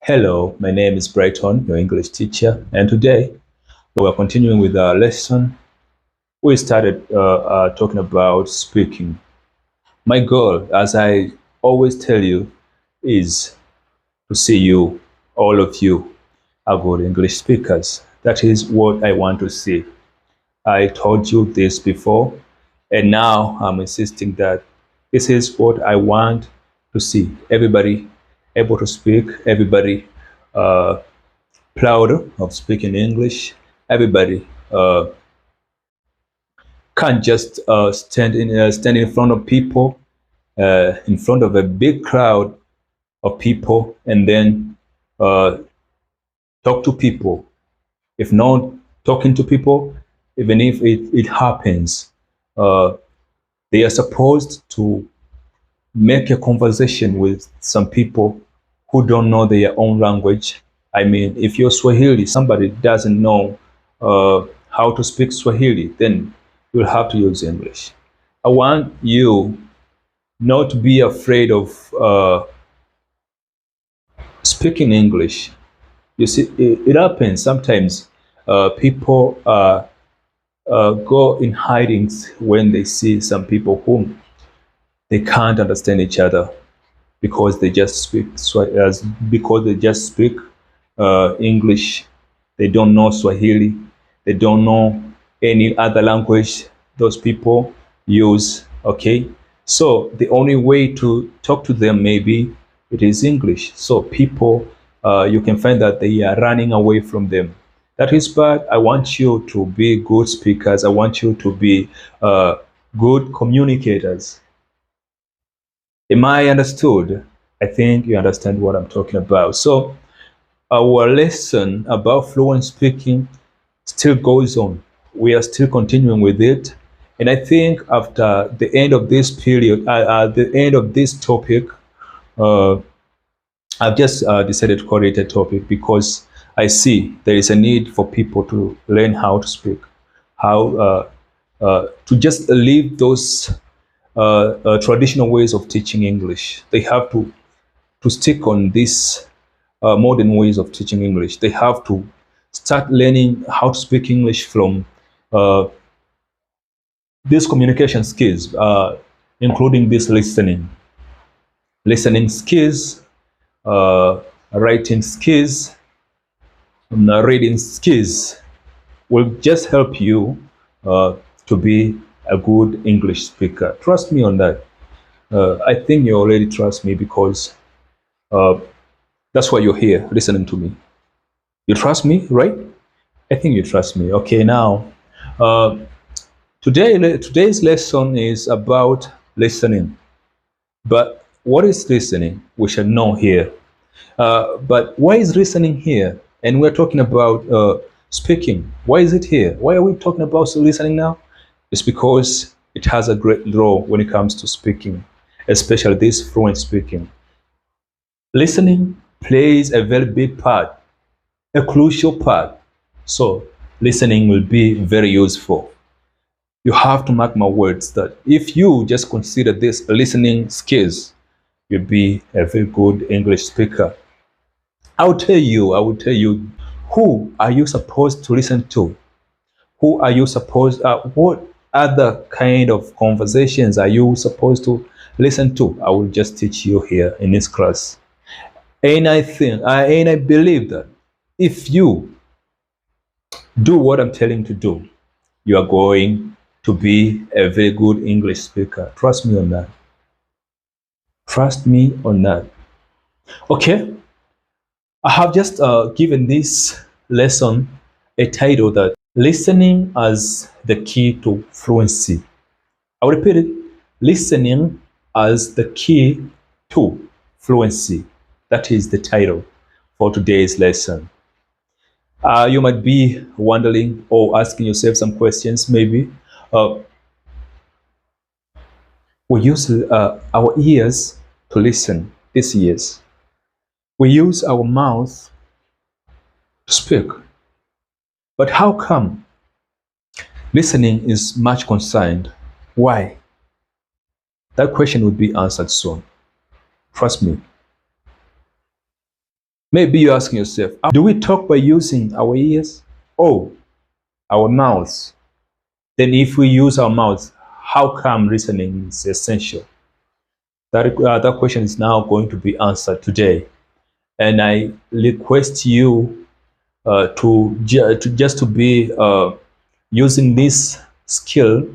Hello, my name is Brighton, your English teacher, and today we're continuing with our lesson. We started talking about speaking. My goal, as I always tell you, is to see you, all of you, are good English speakers. That is what I want to see. I told you this before, and now I'm insisting that this is what I want to see. Everybody able to speak, everybody uh, proud of speaking English. Everybody can't just stand in front of people, in front of a big crowd of people, and then uh, talk to people. If not talking to people, even if it happens, uh, they are supposed to make a conversation with some people who don't know their own language. I mean, if you're Swahili, somebody doesn't know how to speak Swahili, then you'll have to use English. I want you not to be afraid of speaking English. You see, it happens sometimes. People go in hiding when they see some people whom they can't understand each other because they just speak because they just speak English. They don't know Swahili. They don't know any other language those people use. Okay, so the only way to talk to them maybe it is English. So people, you can find that they are running away from them. That is bad. I want you to be good speakers. I want you to be good communicators. Am I understood? I think you understand what I'm talking about. So our lesson about fluent speaking still goes on. We are still continuing with it. And I think after the end of this period, at the end of this topic, uh, I've just decided to call it a topic because I see there is a need for people to learn how to speak, how to just leave those traditional ways of teaching English. They have to stick on these modern ways of teaching English. They have to start learning how to speak English from uh, these communication skills, including this listening skills, uh, writing skills, reading skills will just help you to be a good English speaker. Trust me on that. I think you already trust me because uh, that's why you're here listening to me. You trust me, right? I think you trust me. Okay, now uh, today's lesson is about listening. But what is listening? We shall know here. But why is listening here? And we're talking about speaking. Why is it here? Why are we talking about listening now? It's because it has a great role when it comes to speaking, especially this fluent speaking. Listening plays a very big part, a crucial part. So listening will be very useful. You have to mark my words that if you just consider this listening skills, you'll be a very good English speaker. I will tell you, who are you supposed to listen to? Who are you supposed, what other kind of conversations are you supposed to listen to? I will just teach you here in this class. And I believe that if you do what I'm telling you to do, you are going to be a very good English speaker. Trust me on that. Trust me on that. Okay, I have just given this lesson a title that listening as the key to fluency. I'll repeat it, listening as the key to fluency. That is the title for today's lesson. You might be wondering or asking yourself some questions maybe. Uh, we use our ears to listen, these ears. We use our mouth to speak. But how come listening is much concerned? Why? That question will be answered soon. Trust me. Maybe you're asking yourself, do we talk by using our ears? Oh, our mouths. Then if we use our mouths, how come listening is essential? That question is now going to be answered today. And I request you to just to be using this skill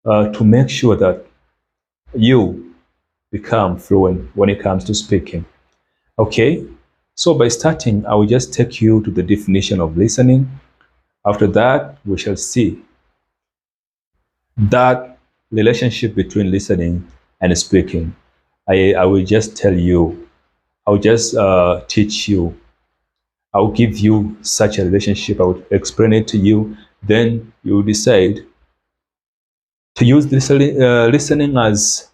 to make sure that you become fluent when it comes to speaking. Okay, so by starting, I will just take you to the definition of listening. After that, we shall see that relationship between listening and speaking. I will just tell you, I'll just teach you, I'll give you such a relationship, I will explain it to you, then you will decide to use listening as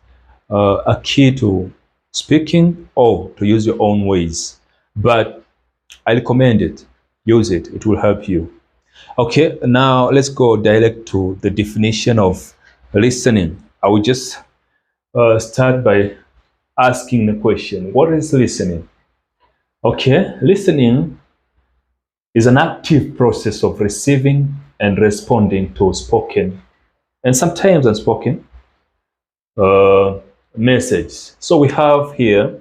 a key to speaking or to use your own ways. But I recommend it. Use it. It will help you. Okay, now let's go direct to the definition of listening. I will just start by asking the question, what is listening? Okay, listening is an active process of receiving and responding to spoken and sometimes unspoken uh, message. So we have here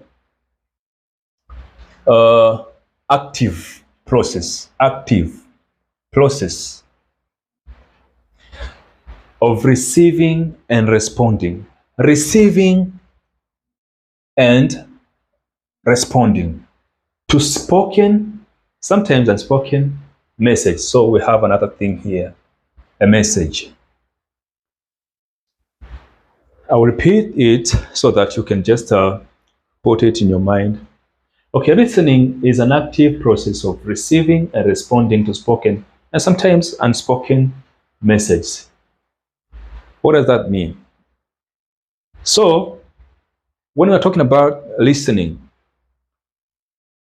uh, active process of receiving and responding, receiving and responding to spoken, sometimes unspoken message. So we have another thing here, a message. I'll repeat it so that you can just put it in your mind. Okay, listening is an active process of receiving and responding to spoken and sometimes unspoken message. What does that mean? So, when we're talking about listening,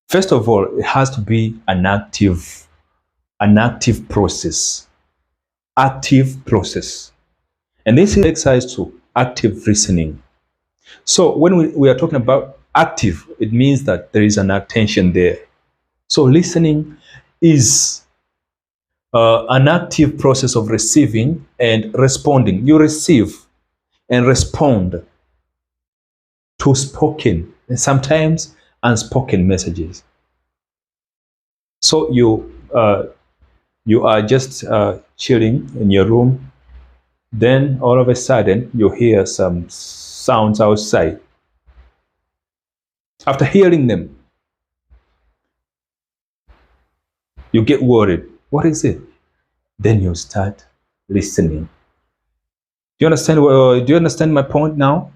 first of all, it has to be an active process. Active process. And this takes us to active listening. So when we are talking about active, it means that there is an attention there. So listening is an active process of receiving and responding. You receive and respond to spoken and sometimes unspoken messages. So you are just chilling in your room, then all of a sudden you hear some sounds outside. After hearing them, you get worried. What is it? Then you start listening. Do you understand? Do you understand my point now?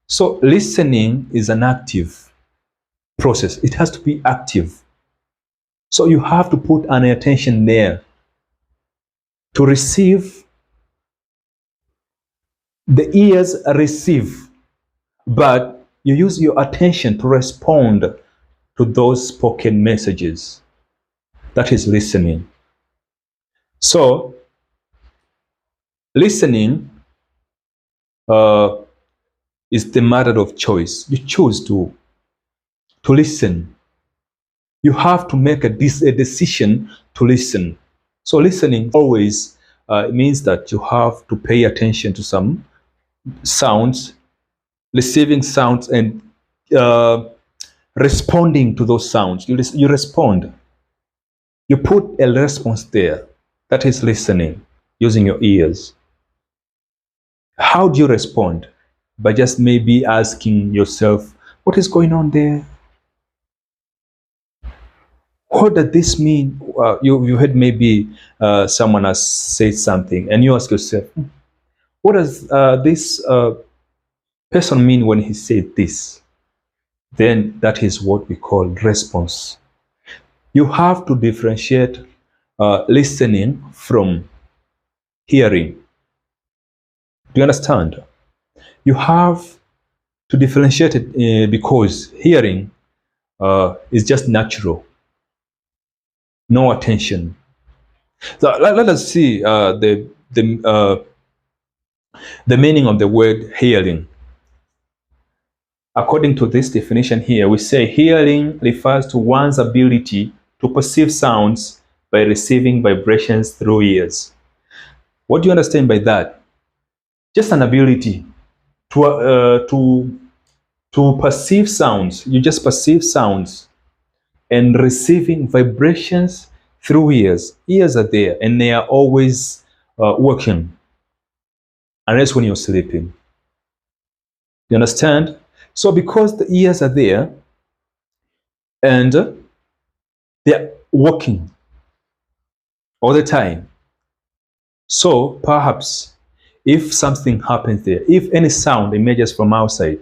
So listening is an active process. It has to be active. So you have to put an attention there to receive. The ears receive, but you use your attention to respond to those spoken messages. That is listening. So listening uh, is the matter of choice. You choose to listen. You have to make a decision to listen. So listening always means that you have to pay attention to some sounds, receiving sounds, and uh, responding to those sounds. You respond. You put a response there. That is listening, using your ears. How do you respond? By just maybe asking yourself, what is going on there? What does this mean? You heard maybe someone has said something, and you ask yourself, what does this person mean when he said this? Then that is what we call response. You have to differentiate listening from hearing. Do you understand? You have to differentiate it because hearing is just natural, no attention. So let us see the meaning of the word hearing. According to this definition here, we say hearing refers to one's ability to perceive sounds by receiving vibrations through ears. What do you understand by that? Just an ability to perceive sounds. You just perceive sounds and receiving vibrations through ears. Ears are there and they are always working, unless when you're sleeping. You understand? So because the ears are there and they're working all the time, so perhaps if something happens there, if any sound emerges from outside,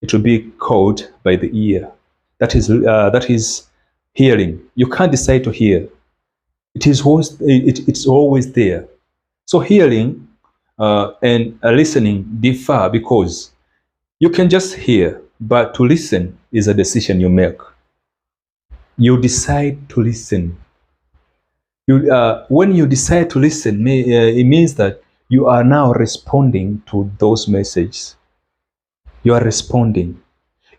it will be caught by the ear. That is hearing. You can't decide to hear. It's always there. So hearing and listening differ because you can just hear, but to listen is a decision you make. You decide to listen. When you decide to listen, it means that you are now responding to those messages. You are responding.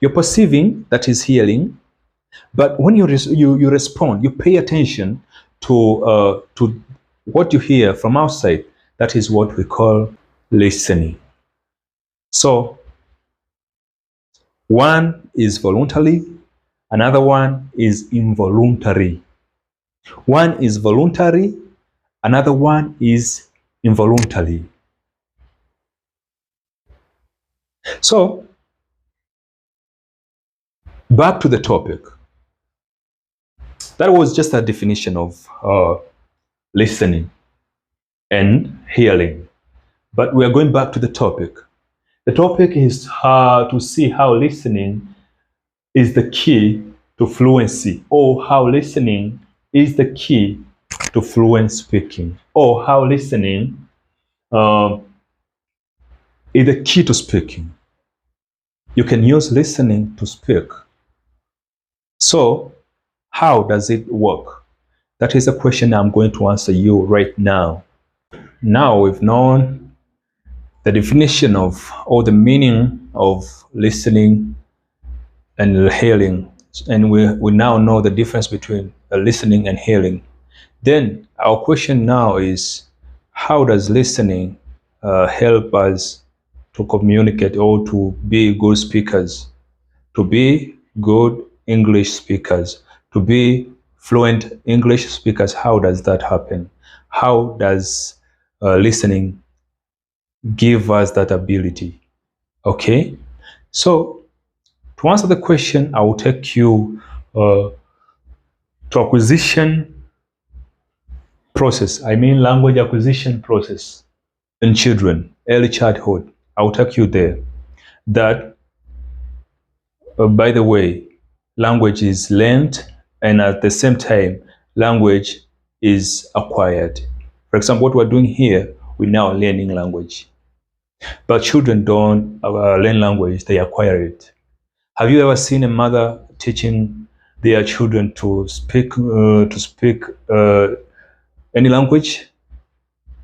You're perceiving, that is hearing, but when you respond, you pay attention to what you hear from outside. That is what we call listening. So one is voluntary, another one is involuntary. One is voluntary, another one is involuntary. So back to the topic. That was just a definition of listening and hearing. But we are going back to the topic. The topic is to see how listening is the key to fluency, or how listening is the key to fluent speaking, or how listening is the key to speaking. You can use listening to speak. So, how does it work? That is a question I'm going to answer you right now. Now we've known the definition of, or the meaning of listening and hearing, and we now know the difference between listening and hearing. Then our question now is, how does listening help us to communicate or to be good speakers, to be good English speakers, to be fluent English speakers? How does that happen? How does listening give us that ability? Okay, so to answer the question, I will take you to acquisition process. I mean language acquisition process in children, early childhood. I will take you there. That, by the way, language is learned, and at the same time, language is acquired. For example, what we're doing here, we're now learning language. But children don't learn language, they acquire it. Have you ever seen a mother teaching their children to speak any language?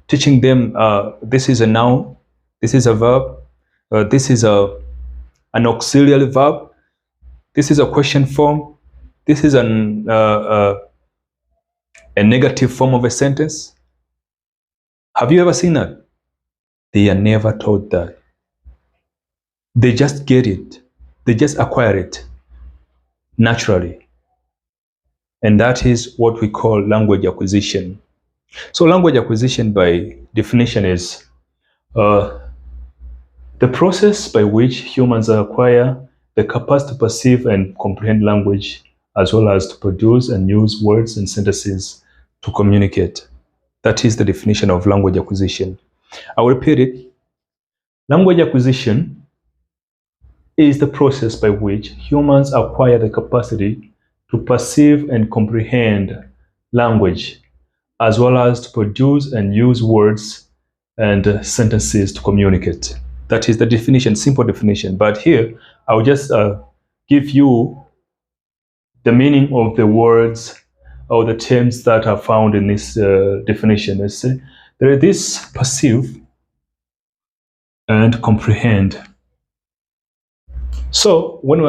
Teaching them this is a noun, this is a verb, this is an auxiliary verb, this is a question form, this is a negative form of a sentence. Have you ever seen that? They are never taught that. They just get it. They just acquire it naturally. And that is what we call language acquisition. So language acquisition, by definition, is the process by which humans acquire the capacity to perceive and comprehend language, as well as to produce and use words and sentences to communicate. That is the definition of language acquisition. I will repeat it. Language acquisition is the process by which humans acquire the capacity to perceive and comprehend language, as well as to produce and use words and sentences to communicate. That is the definition, simple definition. But here, I will just give you the meaning of the words or the terms that are found in this definition. Let's say there is this perceive and comprehend. So when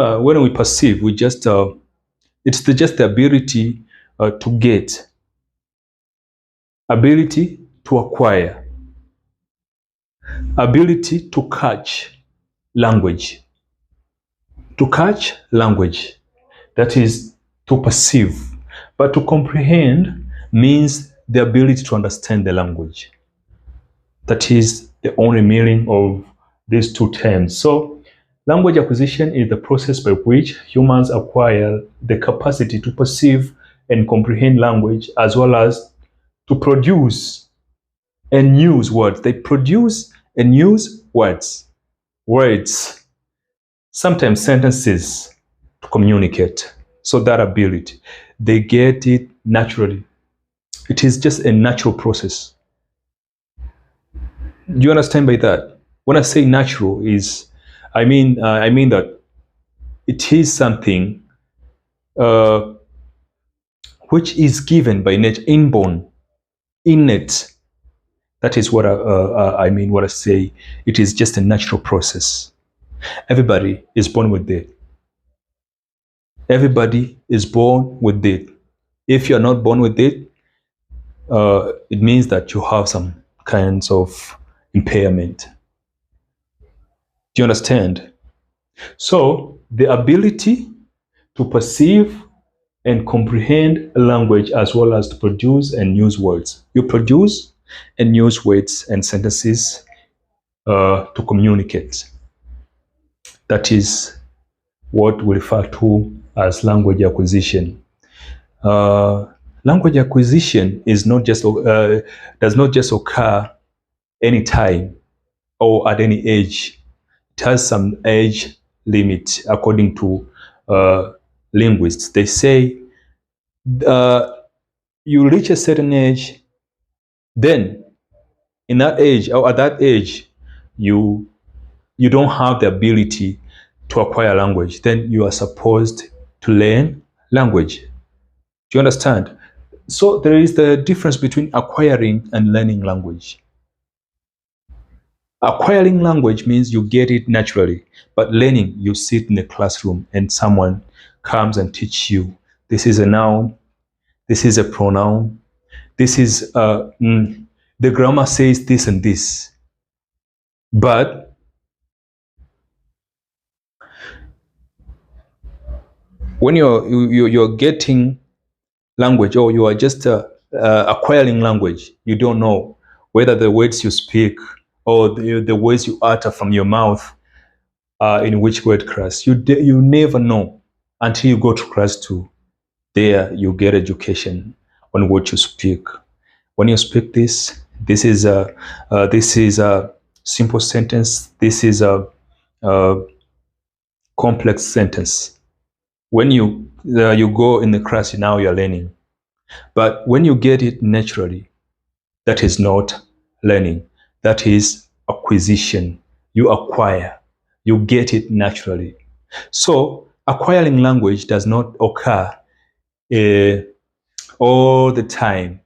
we perceive, we just just the ability to get, ability to acquire, ability to catch language, to catch language. That is to perceive, but to comprehend means the ability to understand the language. That is the only meaning of these two terms. So, language acquisition is the process by which humans acquire the capacity to perceive and comprehend language as well as to produce and use words. They produce and use words, sometimes sentences to communicate. So, that ability, they get it naturally. It is just a natural process. Do you understand by that? When I say natural, I mean that it is something uh, which is given by nature, inborn, innate. That is what I mean. What I say, it is just a natural process. Everybody is born with it. Everybody is born with it. If you are not born with it, it means that you have some kinds of impairment. Do you understand? So the ability to perceive and comprehend a language as well as to produce and use words. You produce and use words and sentences to communicate. That is what we refer to as language acquisition. Uh, Language acquisition is not just does not just occur anytime or at any age. It has some age limit according to linguists. They say uh, you reach a certain age, then in that age or at that age, you you don't have the ability to acquire language. Then you are supposed to learn language. Do you understand? So there is the difference between acquiring and learning language. Acquiring language means you get it naturally, but learning, you sit in a classroom and someone comes and teach you. This is a noun. This is a pronoun. This is the grammar says this and this. But when you're getting language or you are just acquiring language, you don't know whether the words you speak or the words you utter from your mouth are in which word class. You never know until you go to class 2. There you get education on what you speak. When you speak this, this is a simple sentence. This is a complex sentence. When you go in the class, now you're learning. But when you get it naturally, that is not learning. That is acquisition. You acquire. You get it naturally. So acquiring language does not occur all the time.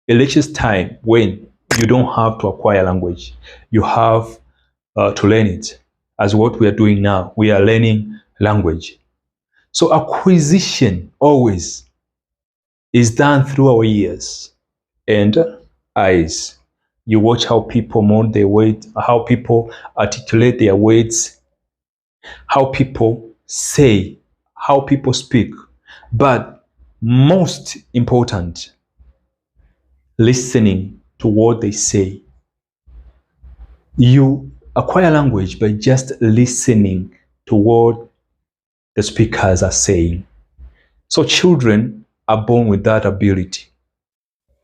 It reaches time when you don't have to acquire language. You have to learn it. As what we are doing now, we are learning language. So acquisition always is done through our ears and eyes. You watch how people mold their words, how people articulate their words, how people say, how people speak. But most important, listening to what they say. You acquire language by just listening to what the speakers are saying. So children are born with that ability.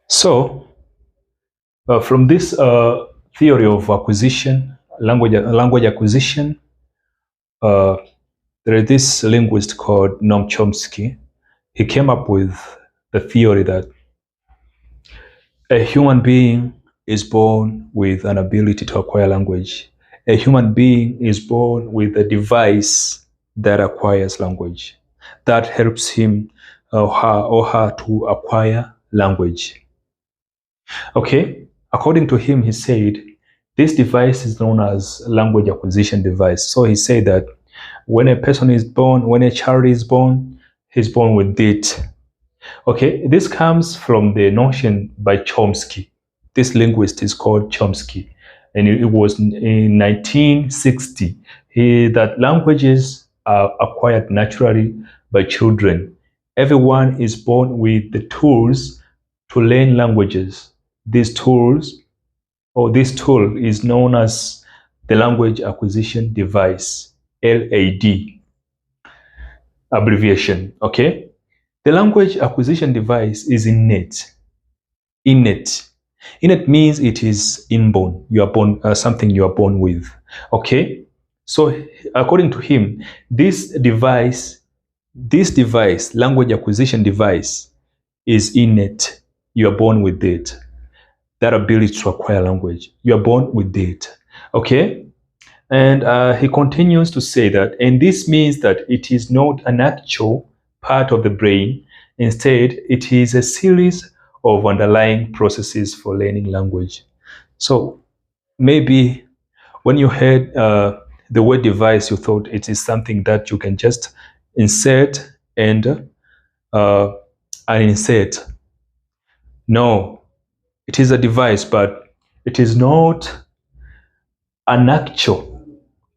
So from this theory of acquisition, language acquisition, there is this linguist called Noam Chomsky. He came up with the theory that a human being is born with an ability to acquire language. A human being is born with a device that acquires language, that helps him or her to acquire language. Okay, according to him, he said this device is known as language acquisition device. So he said that When a person is born, when a child is born, he's born with it. Okay, this comes from the notion by Chomsky. This linguist is called Chomsky, and it was in 1960 that languages are acquired naturally by children. Everyone is born with the tools to learn languages. These tools, or this tool, is known as the language acquisition device, LAD abbreviation. Okay, the language acquisition device is innate. Innate. Innate means it is inborn. You are born something you are born with. Okay. So according to him, this device, language acquisition device, is innate. You are born with it. That ability to acquire language. You are born with it. Okay. And he continues to say that, and this means that it is not an actual part of the brain. Instead, it is a series of underlying processes for learning language. So maybe when you heard the word device, you thought it is something that you can just insert and uninsert. No, it is a device, but it is not an actual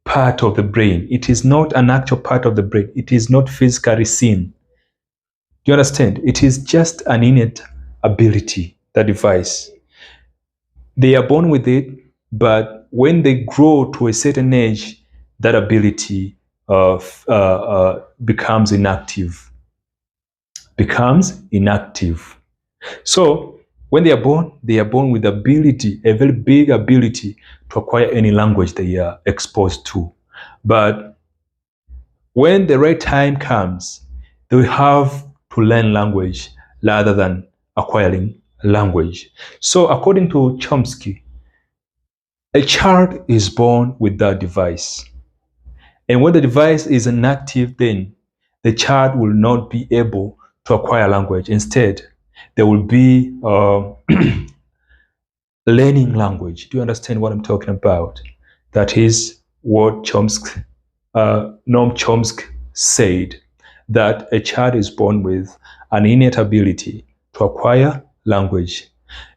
part of the brain. It is not an actual part of the brain. It is not physically seen. Do you understand? It is just an innate ability, the device. They are born with it, but when they grow to a certain age, that ability becomes inactive. Becomes inactive. So when they are born with ability, a very big ability to acquire any language they are exposed to. But when the right time comes, they will have to learn language rather than acquiring language. So according to Chomsky, a child is born with that device. And when the device is inactive, then the child will not be able to acquire language. Instead, there will be learning language. Do you understand what I'm talking about? That is what Chomsky, Noam Chomsky said, that a child is born with an innate ability to acquire language.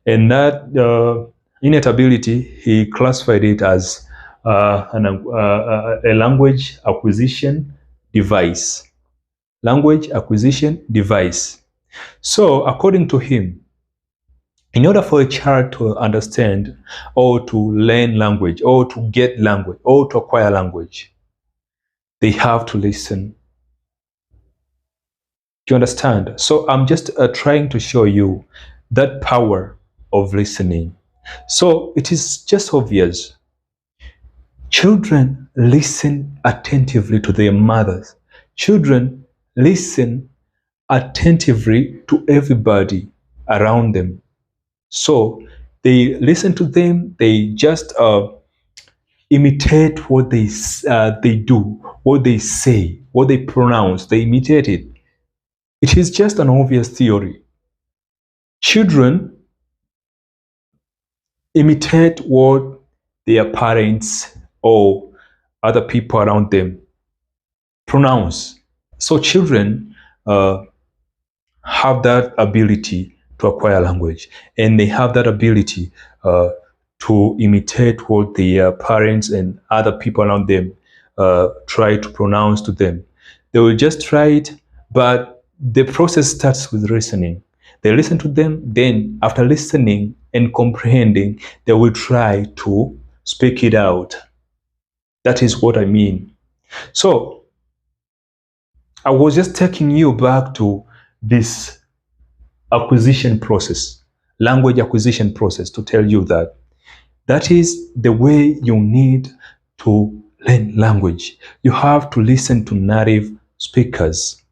And that innate ability, he classified it as a language acquisition device. Language acquisition device. So, according to him, in order for a child to understand or to learn language or to get language or to acquire language, they have to listen. Do you understand? So I'm just trying to show you that power of listening. So it is just obvious. Children listen attentively to their mothers. Children listen attentively to everybody around them. So they listen to them, they just imitate what they do, what they say, what they pronounce, they imitate it. It is just an obvious theory. Children imitate what their parents or other people around them pronounce. So children have that ability to acquire language, and they have that ability to imitate what their parents and other people around them try to pronounce to them. They will just try it, but the process starts with listening. They listen to them, then after listening and comprehending, they will try to speak it out. That is what I mean. So I was just taking you back to this acquisition process, language acquisition process, to tell you that that is the way you need to learn language. You have to listen to native speakers.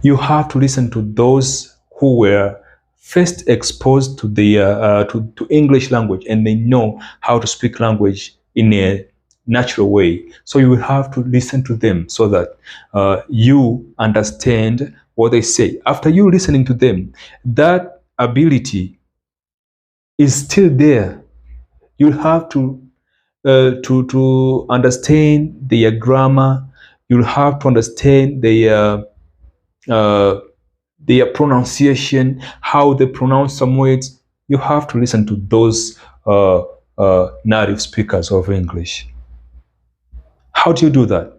You have to listen to those who were first exposed to the to English language, and they know how to speak language in a natural way. So you will have to listen to them so that you understand what they say. After you listening to them, that ability is still there. You'll have to to understand their grammar. You'll have to understand uh, their pronunciation, how they pronounce some words. You have to listen to those native speakers of English. How do you do that?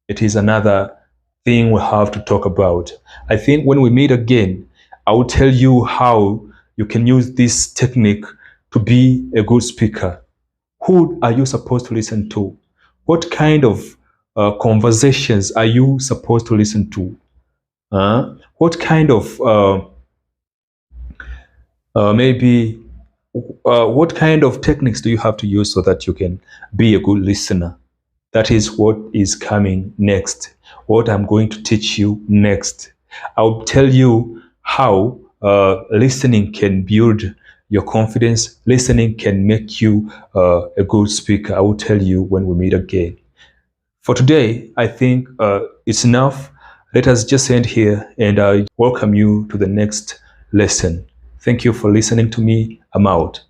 It is another thing we have to talk about. I think when we meet again, I will tell you how you can use this technique to be a good speaker. Who are you supposed to listen to? What kind of conversations are you supposed to listen to? What kind of maybe what kind of techniques do you have to use so that you can be a good listener? That is what is coming next. What I'm going to teach you next. I'll tell you how listening can build your confidence. Listening can make you a good speaker. I will tell you when we meet again. For today, I think it's enough. Let us just end here, and I welcome you to the next lesson. Thank you for listening to me. I'm out.